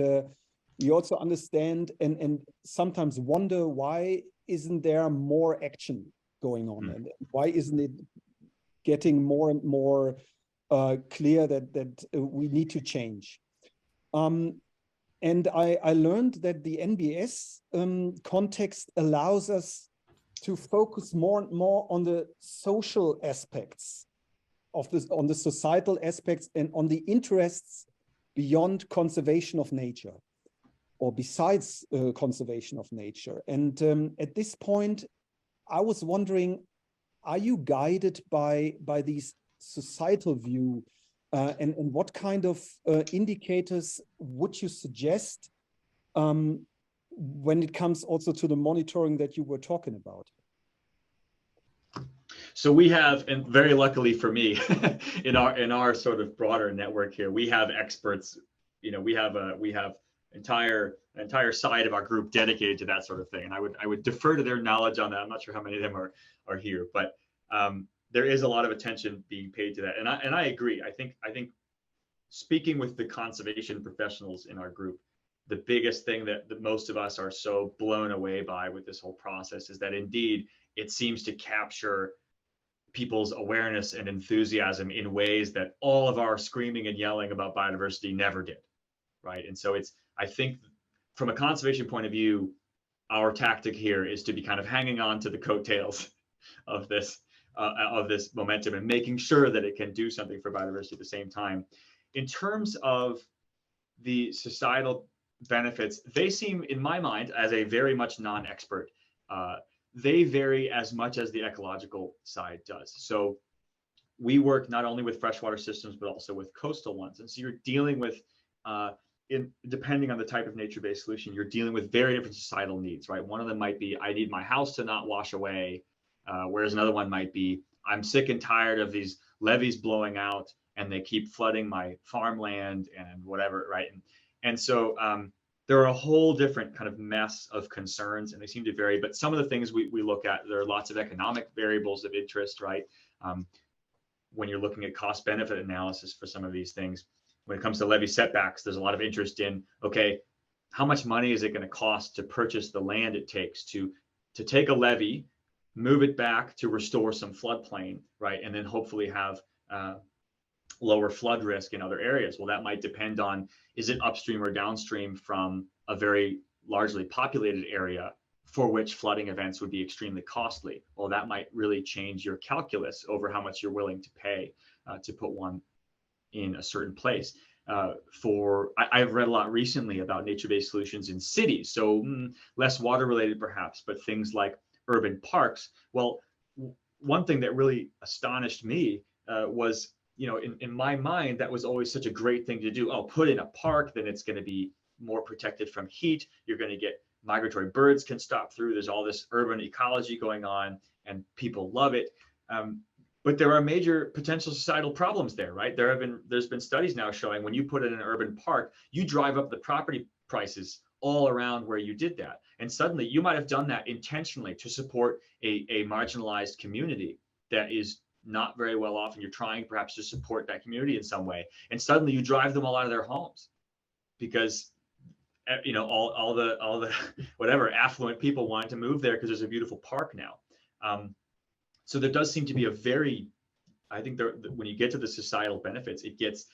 [SPEAKER 1] we also understand and sometimes wonder, why isn't there more action going on, and why isn't it getting more and more clear that we need to change? And I learned that the NBS context allows us to focus more and more on the social aspects of this, on the societal aspects, and on the interests beyond conservation of nature, or besides conservation of nature. And at this point, I was wondering, are you guided by these societal view, and what kind of indicators would you suggest when it comes also to the monitoring that you were talking about?
[SPEAKER 2] So we have, and very luckily for me, in our sort of broader network here, we have experts. You know, we have entire side of our group dedicated to that sort of thing, and I would defer to their knowledge on that. I'm not sure how many of them are here, but there is a lot of attention being paid to that, and I agree. I think speaking with the conservation professionals in our group, the biggest thing that most of us are so blown away by with this whole process is that indeed it seems to capture people's awareness and enthusiasm in ways that all of our screaming and yelling about biodiversity never did, right? And so I think from a conservation point of view, our tactic here is to be kind of hanging on to the coattails of this momentum and making sure that it can do something for biodiversity at the same time. In terms of the societal benefits, they seem, in my mind, as a very much non-expert, they vary as much as the ecological side does. So we work not only with freshwater systems, but also with coastal ones. And so you're dealing with, depending on the type of nature-based solution, you're dealing with very different societal needs, right? One of them might be, I need my house to not wash away, whereas another one might be, I'm sick and tired of these levees blowing out and they keep flooding my farmland and whatever, right? And so there are a whole different kind of mess of concerns, and they seem to vary. But some of the things we look at, there are lots of economic variables of interest, right? When you're looking at cost-benefit analysis for some of these things, when it comes to levee setbacks, there's a lot of interest in, okay, how much money is it going to cost to purchase the land it takes to take a levee, move it back to restore some floodplain, right? And then hopefully have lower flood risk in other areas. Well, that might depend on, is it upstream or downstream from a very largely populated area for which flooding events would be extremely costly? Well, that might really change your calculus over how much you're willing to pay to put one in a certain place. I've read a lot recently about nature-based solutions in cities, so less water related perhaps, but things like urban parks. Well, one thing that really astonished me was, you know, in my mind, that was always such a great thing to do. Oh, put in a park, then it's going to be more protected from heat. You're going to get migratory birds can stop through. There's all this urban ecology going on and people love it. But there are major potential societal problems there, right? There's been studies now showing when you put in an urban park, you drive up the property prices all around where you did that. And suddenly you might have done that intentionally to support a marginalized community that is not very well off, and you're trying perhaps to support that community in some way. And suddenly you drive them all out of their homes because you know, all the whatever affluent people wanting to move there because there's a beautiful park now. So there does seem to be a very, I think when you get to the societal benefits, it gets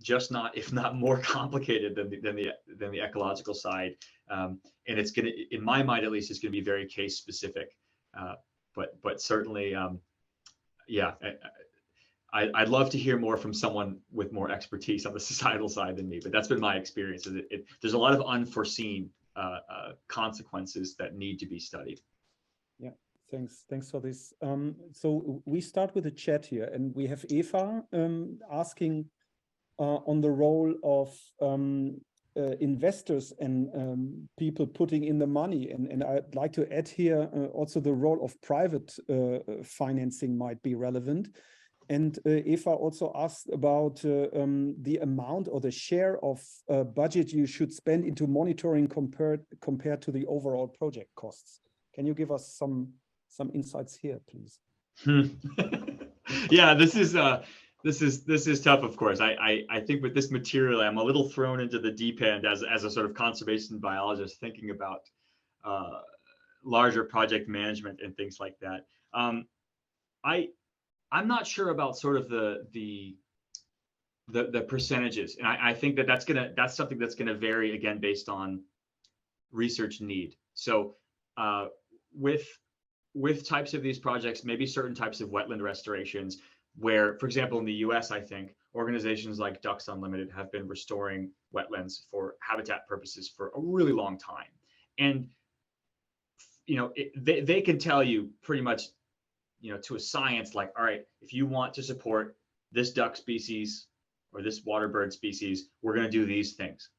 [SPEAKER 2] just not, if not more complicated than the ecological side. And it's going to, in my mind at least, it's going to be very case specific. But certainly, yeah, I'd love to hear more from someone with more expertise on the societal side than me. But that's been my experience. There's a lot of unforeseen consequences that need to be studied.
[SPEAKER 1] Yeah. Thanks for this. So we start with the chat here, and we have Eva asking on the role of investors and people putting in the money. And I'd like to add here also the role of private financing might be relevant. And Eva also asked about the amount or the share of budget you should spend into monitoring compared to the overall project costs. Can you give us some insights here, please?
[SPEAKER 2] Yeah, this is tough, of course. I think with this material, I'm a little thrown into the deep end as a sort of conservation biologist thinking about larger project management and things like that. I'm not sure about sort of the percentages, and I think that's something that's gonna vary again based on research need. So with types of these projects, maybe certain types of wetland restorations, where, for example, in the US, I think organizations like Ducks Unlimited have been restoring wetlands for habitat purposes for a really long time. And, you know, they can tell you pretty much, you know, to a science, like, all right, if you want to support this duck species or this water bird species, we're going to do these things.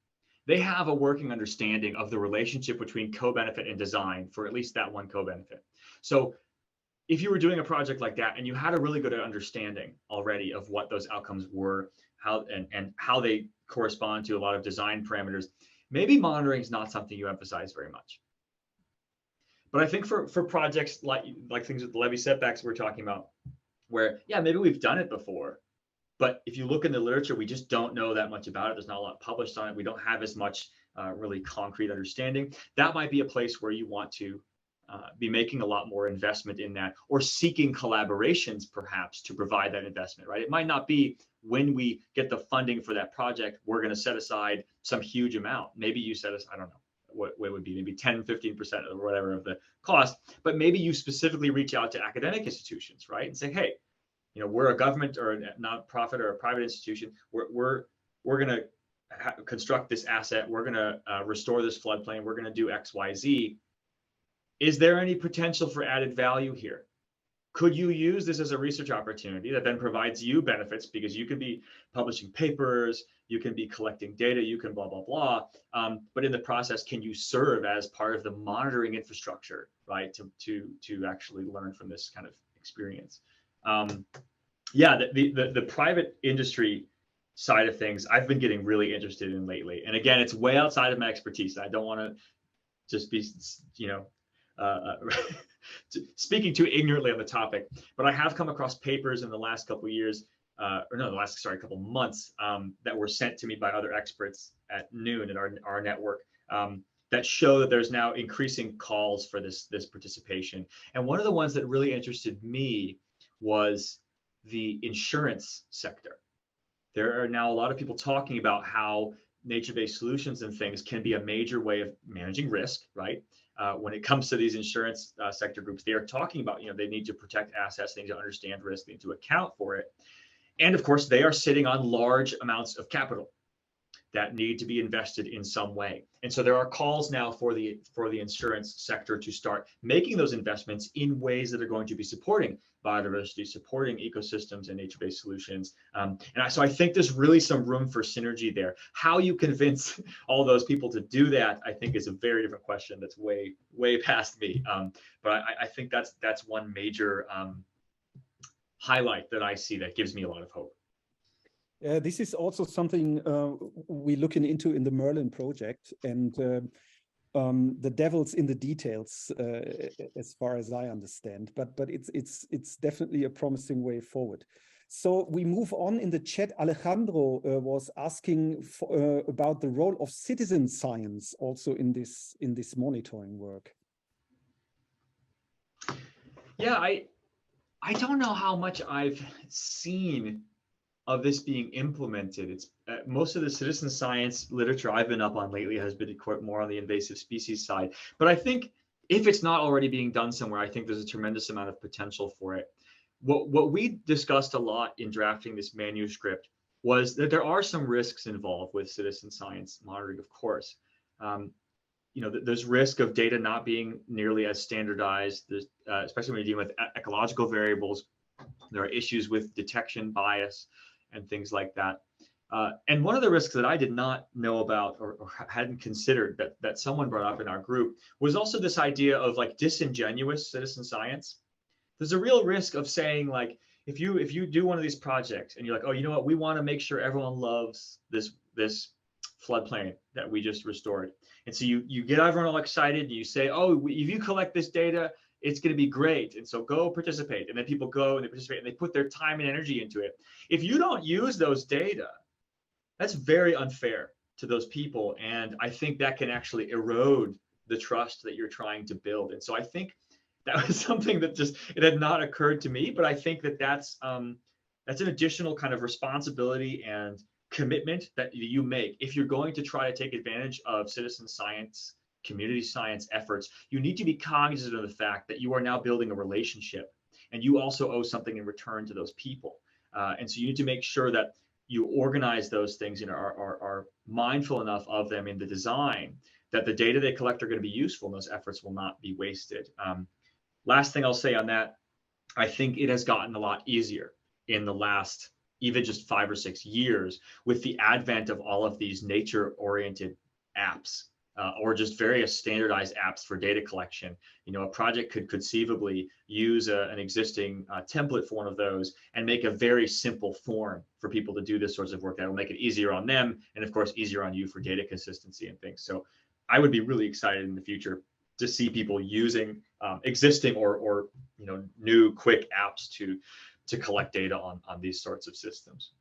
[SPEAKER 2] They have a working understanding of the relationship between co-benefit and design for at least that one co-benefit. So if you were doing a project like that and you had a really good understanding already of what those outcomes were, and how they correspond to a lot of design parameters, maybe monitoring is not something you emphasize very much. But I think for projects like things with the levee setbacks we're talking about, where, yeah, maybe we've done it before, but if you look in the literature, we just don't know that much about it. There's not a lot published on it. We don't have as much really concrete understanding. That might be a place where you want to be making a lot more investment in that, or seeking collaborations perhaps to provide that investment, right? It might not be when we get the funding for that project, we're going to set aside some huge amount. Maybe you set us, I don't know what it would be, maybe 10, 15% or whatever of the cost, but maybe you specifically reach out to academic institutions, right? And say, hey, you know, we're a government or a nonprofit or a private institution. We're going to construct this asset. We're going to restore this floodplain. We're going to do X, Y, Z. Is there any potential for added value here? Could you use this as a research opportunity that then provides you benefits, because you can be publishing papers, you can be collecting data, you can blah, blah, blah. But in the process, can you serve as part of the monitoring infrastructure, right? To actually learn from this kind of experience. Yeah, the private industry side of things, I've been getting really interested in lately. And again, it's way outside of my expertise. I don't want to just be, you know, speaking too ignorantly on the topic, but I have come across papers in the last couple of years, couple of months, that were sent to me by other experts at noon at our network, that show that there's now increasing calls for this participation. And one of the ones that really interested me was the insurance sector. There are now a lot of people talking about how nature-based solutions and things can be a major way of managing risk, right? When it comes to these insurance sector groups, they are talking about, you know, they need to protect assets, they need to understand risk, they need to account for it. And of course, they are sitting on large amounts of capital that need to be invested in some way. And so there are calls now for the insurance sector to start making those investments in ways that are going to be supporting biodiversity, supporting ecosystems and nature-based solutions. So I think there's really some room for synergy there. How you convince all those people to do that, I think, is a very different question that's way, way past me. But I think that's one major highlight that I see that gives me a lot of hope.
[SPEAKER 1] This is also something we're looking into in the MERLIN project, and the devil's in the details, as far as I understand. But it's definitely a promising way forward. So we move on in the chat. Alejandro was asking about the role of citizen science also in this monitoring work.
[SPEAKER 2] Yeah, I don't know how much I've seen of this being implemented. It's most of the citizen science literature I've been up on lately has been more on the invasive species side. But I think if it's not already being done somewhere, I think there's a tremendous amount of potential for it. What we discussed a lot in drafting this manuscript was that there are some risks involved with citizen science monitoring, of course. There's risk of data not being nearly as standardized, especially when you're dealing with ecological variables. There are issues with detection bias and things like that. And one of the risks that I did not know about or hadn't considered that someone brought up in our group was also this idea of like disingenuous citizen science. There's a real risk of saying, like, if you do one of these projects and you're like, oh, you know what, we want to make sure everyone loves this floodplain that we just restored. And so you get everyone all excited and you say, oh, if you collect this data, it's going to be great. And so go participate. And then people go and they participate and they put their time and energy into it. If you don't use those data, that's very unfair to those people. And I think that can actually erode the trust that you're trying to build. And so I think that was something that it had not occurred to me, but I think that's an additional kind of responsibility and commitment that you make. If you're going to try to take advantage of citizen science, community science efforts, you need to be cognizant of the fact that you are now building a relationship and you also owe something in return to those people. And so you need to make sure that you organize those things and are mindful enough of them in the design that the data they collect are going to be useful and those efforts will not be wasted. Last thing I'll say on that, I think it has gotten a lot easier in the last even just 5 or 6 years with the advent of all of these nature-oriented apps or just various standardized apps for data collection. A project could conceivably use an existing template for one of those and make a very simple form for people to do this sorts of work that will make it easier on them and, of course, easier on you for data consistency and things. So I would be really excited in the future to see people using existing or new quick apps to collect data on these sorts of systems.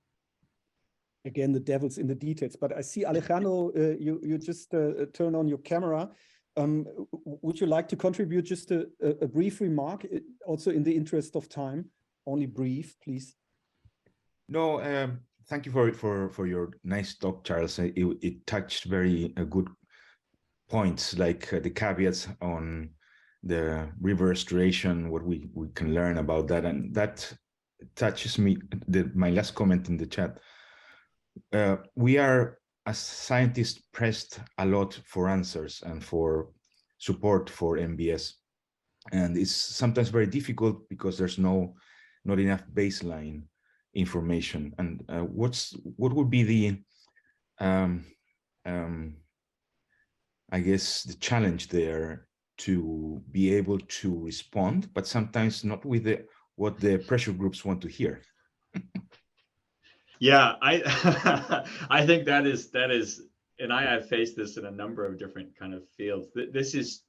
[SPEAKER 1] Again, the devil's in the details, but I see Alejandro, you just turn on your camera. Would you like to contribute just a brief remark, also in the interest of time? Only brief, please.
[SPEAKER 3] No, thank you for your nice talk, Charles. It touched very good points, like the caveats on the river restoration, what we can learn about that, and that touches me. My last comment in the chat. We are, as scientists, pressed a lot for answers and for support for MBS, and it's sometimes very difficult because there's not enough baseline information. And what would be the I guess the challenge there to be able to respond, but sometimes not with what the pressure groups want to hear.
[SPEAKER 2] Yeah, I think that is, and I have faced this in a number of different kind of fields. This is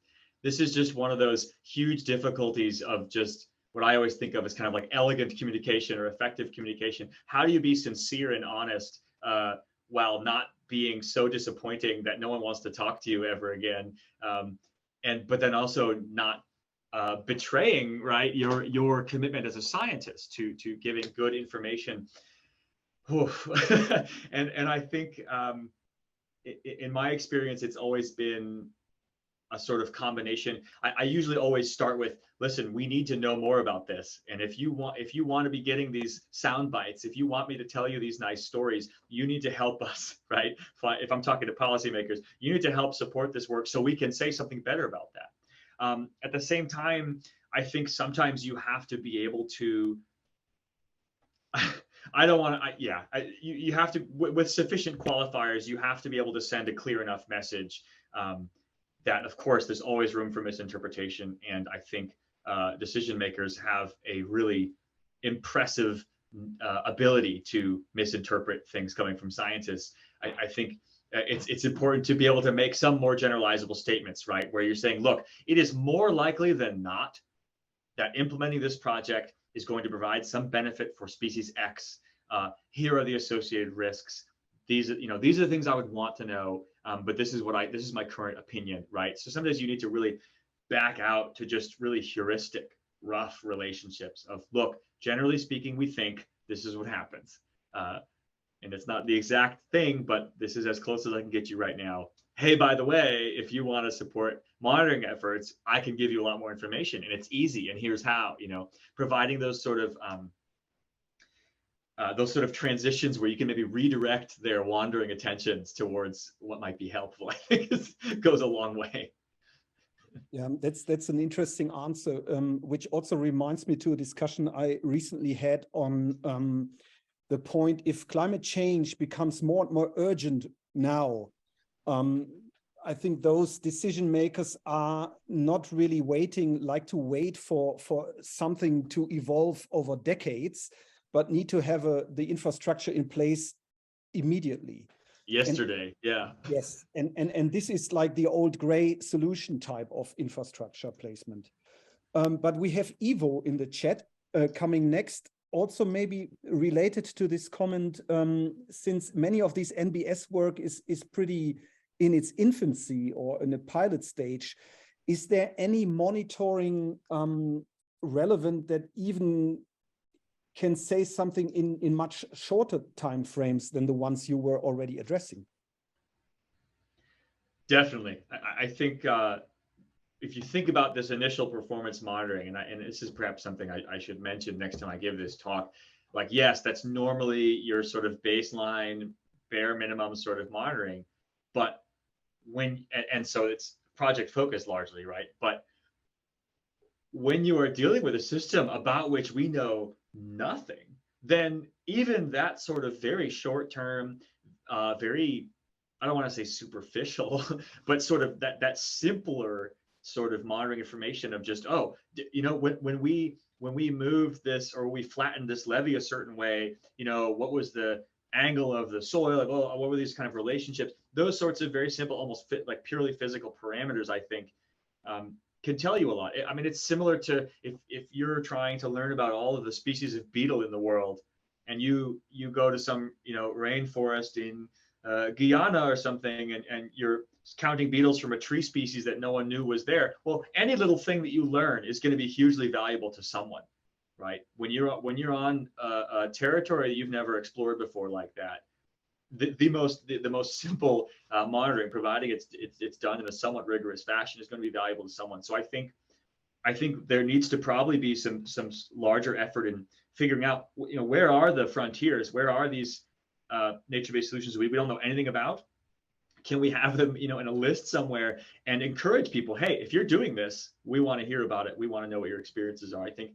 [SPEAKER 2] just one of those huge difficulties of just what I always think of as kind of like elegant communication or effective communication. How do you be sincere and honest while not being so disappointing that no one wants to talk to you ever again, but then also not betraying, right, your commitment as a scientist to giving good information. And I think in my experience, it's always been a sort of combination. I usually always start with, listen, we need to know more about this. And if you want to be getting these sound bites, if you want me to tell you these nice stories, you need to help us, right? If I'm talking to policymakers, you need to help support this work so we can say something better about that. At the same time, I think sometimes you have to be able to, you have to, with sufficient qualifiers, you have to be able to send a clear enough message that, of course, there's always room for misinterpretation. And I think decision makers have a really impressive ability to misinterpret things coming from scientists. I think it's important to be able to make some more generalizable statements, right? Where you're saying, look, it is more likely than not that implementing this project is going to provide some benefit for species X. Here are the associated risks. These are the things I would want to know. But this is my current opinion, right? So sometimes you need to really back out to just really heuristic, rough relationships of, look, generally speaking, we think this is what happens. And it's not the exact thing, but this is as close as I can get you right now. Hey, by the way, if you want to support monitoring efforts, I can give you a lot more information, and it's easy. And here's how. Providing those sort of transitions where you can maybe redirect their wandering attentions towards what might be helpful, I think goes a long way.
[SPEAKER 1] Yeah, that's an interesting answer, which also reminds me to a discussion I recently had on the point, if climate change becomes more and more urgent now, I think those decision makers are not really like to wait for something to evolve over decades, but need to have the infrastructure in place immediately.
[SPEAKER 2] Yesterday, yeah.
[SPEAKER 1] Yes, and this is like the old gray solution type of infrastructure placement. But we have Ivo in the chat coming next. Also maybe related to this comment, since many of these NBS work is pretty in its infancy or in a pilot stage, is there any monitoring relevant that even can say something in much shorter time frames than the ones you were already addressing?
[SPEAKER 2] Definitely. I think if you think about this initial performance monitoring, and this is perhaps something I should mention next time I give this talk, like, yes, that's normally your sort of baseline, bare minimum sort of monitoring, but so it's project focused largely, right? But when you are dealing with a system about which we know nothing, then even that sort of very short term, very, I don't want to say superficial, but sort of that simpler sort of monitoring information of just, when we moved this or we flattened this levee a certain way, what was the angle of the soil? Like, what were these kind of relationships? Those sorts of very simple, almost like purely physical parameters, I think, can tell you a lot. I mean, it's similar to if you're trying to learn about all of the species of beetle in the world, and you go to some rainforest in Guyana or something, and you're counting beetles from a tree species that no one knew was there. Well, any little thing that you learn is going to be hugely valuable to someone, right? When you're on a territory that you've never explored before like that, the most simple monitoring, providing it's done in a somewhat rigorous fashion, is going to be valuable to someone. So I think there needs to probably be some larger effort in figuring out, where are the frontiers, where are these nature-based solutions we don't know anything about. Can we have them, in a list somewhere, and encourage people? Hey, if you're doing this, we want to hear about it. We want to know what your experiences are. I think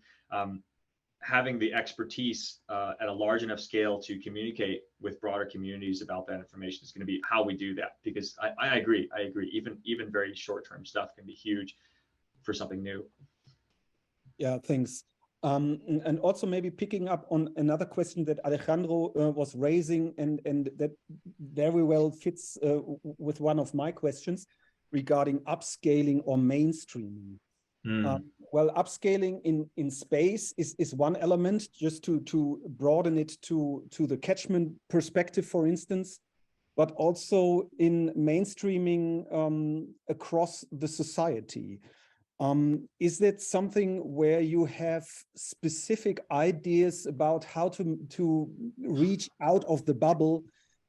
[SPEAKER 2] having the expertise at a large enough scale to communicate with broader communities about that information is going to be how we do that. Because I agree. Even very short-term stuff can be huge for something new.
[SPEAKER 1] Yeah, thanks. And also maybe picking up on another question that Alejandro was raising, and that very well fits with one of my questions regarding upscaling or mainstreaming. Well, upscaling in space is one element, just to broaden it to the catchment perspective, for instance, but also in mainstreaming across the society. Is that something where you have specific ideas about how to reach out of the bubble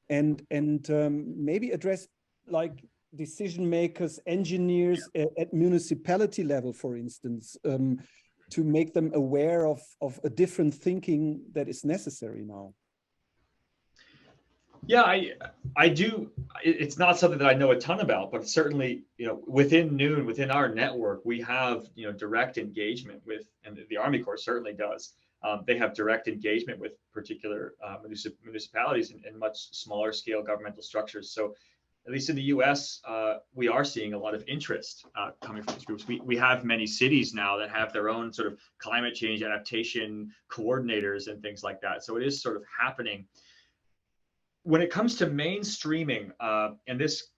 [SPEAKER 1] and maybe address like decision makers, engineers at municipality level, for instance, to make them aware of a different thinking that is necessary now?
[SPEAKER 2] Yeah, I do. It's not something that I know a ton about, but certainly, within Noon, within our network, we have, direct engagement with, and the Army Corps certainly does. They have direct engagement with particular municipalities and much smaller scale governmental structures. So at least in the US, we are seeing a lot of interest coming from these groups. We have many cities now that have their own sort of climate change adaptation coordinators and things like that. So it is sort of happening. When it comes to mainstreaming, and this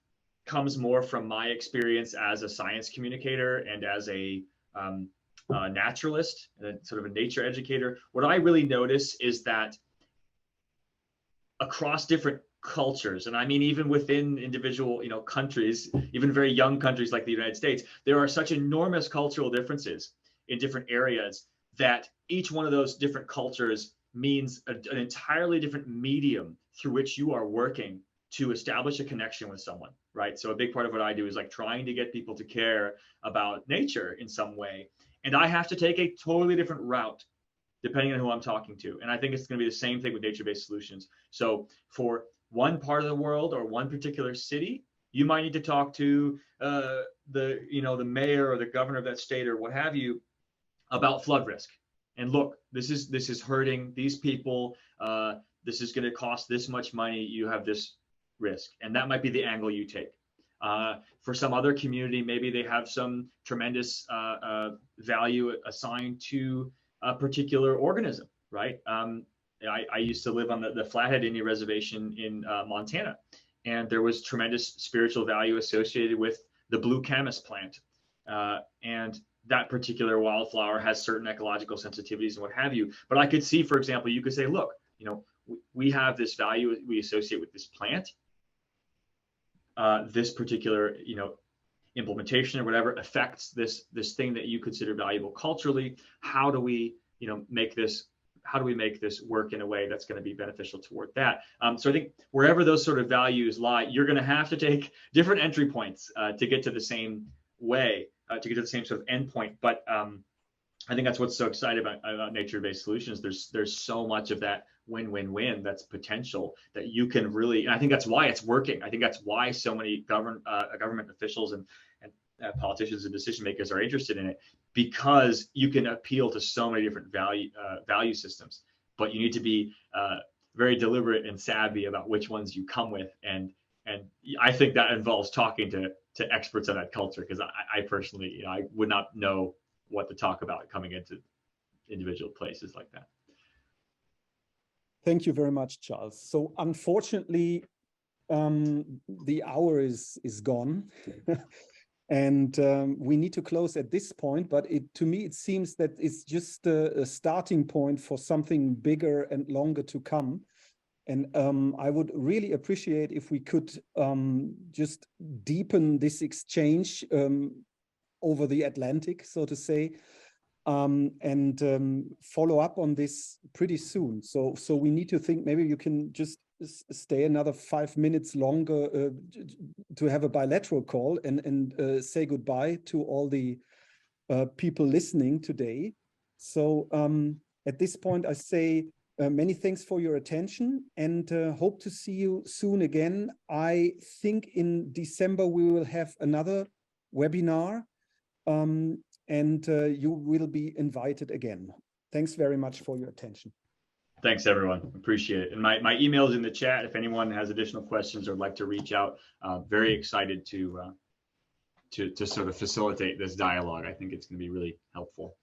[SPEAKER 2] comes more from my experience as a science communicator and as a naturalist and sort of a nature educator, what I really notice is that across different cultures, and I mean even within individual countries, even very young countries like the United States, there are such enormous cultural differences in different areas that each one of those different cultures means an entirely different medium through which you are working to establish a connection with someone, right? So a big part of what I do is like trying to get people to care about nature in some way, and I have to take a totally different route depending on who I'm talking to. And I think it's going to be the same thing with nature-based solutions. So for one part of the world or one particular city, you might need to talk to the mayor or the governor of that state or what have you about flood risk. And look, this is hurting these people. This is going to cost this much money. You have this risk, and that might be the angle you take. For some other community, maybe they have some tremendous value assigned to a particular organism, right? I used to live on the Flathead Indian Reservation in Montana, and there was tremendous spiritual value associated with the blue camas plant. And that particular wildflower has certain ecological sensitivities and what have you. But I could see, for example, you could say, look, we have this value we associate with this plant. This particular, implementation or whatever affects this thing that you consider valuable culturally. How do we make this work in a way that's going to be beneficial toward that? So I think wherever those sort of values lie, you're going to have to take different entry points to get to the same way, to get to the same sort of endpoint. But I think that's what's so exciting about nature-based solutions. There's so much of that win-win-win that's potential that you can really, and I think that's why it's working. I think that's why so many government officials and politicians and decision makers are interested in it, because you can appeal to so many different value systems, but you need to be very deliberate and savvy about which ones you come with. And I think that involves talking to experts on that culture, because I personally, I would not know what to talk about coming into individual places like that.
[SPEAKER 1] Thank you very much, Charles. So unfortunately, the hour is gone. And we need to close at this point, but to me, it seems that it's just a starting point for something bigger and longer to come. And I would really appreciate if we could just deepen this exchange over the Atlantic, so to say, and follow up on this pretty soon. So we need to think, maybe you can just stay another 5 minutes longer to have a bilateral call and say goodbye to all the people listening today. So at this point, I say many thanks for your attention, and hope to see you soon again. I think in December we will have another webinar, and you will be invited again. Thanks very much for your attention.
[SPEAKER 2] Thanks, everyone. Appreciate it. And my email is in the chat if anyone has additional questions or would like to reach out. Very excited to sort of facilitate this dialogue. I think it's going to be really helpful.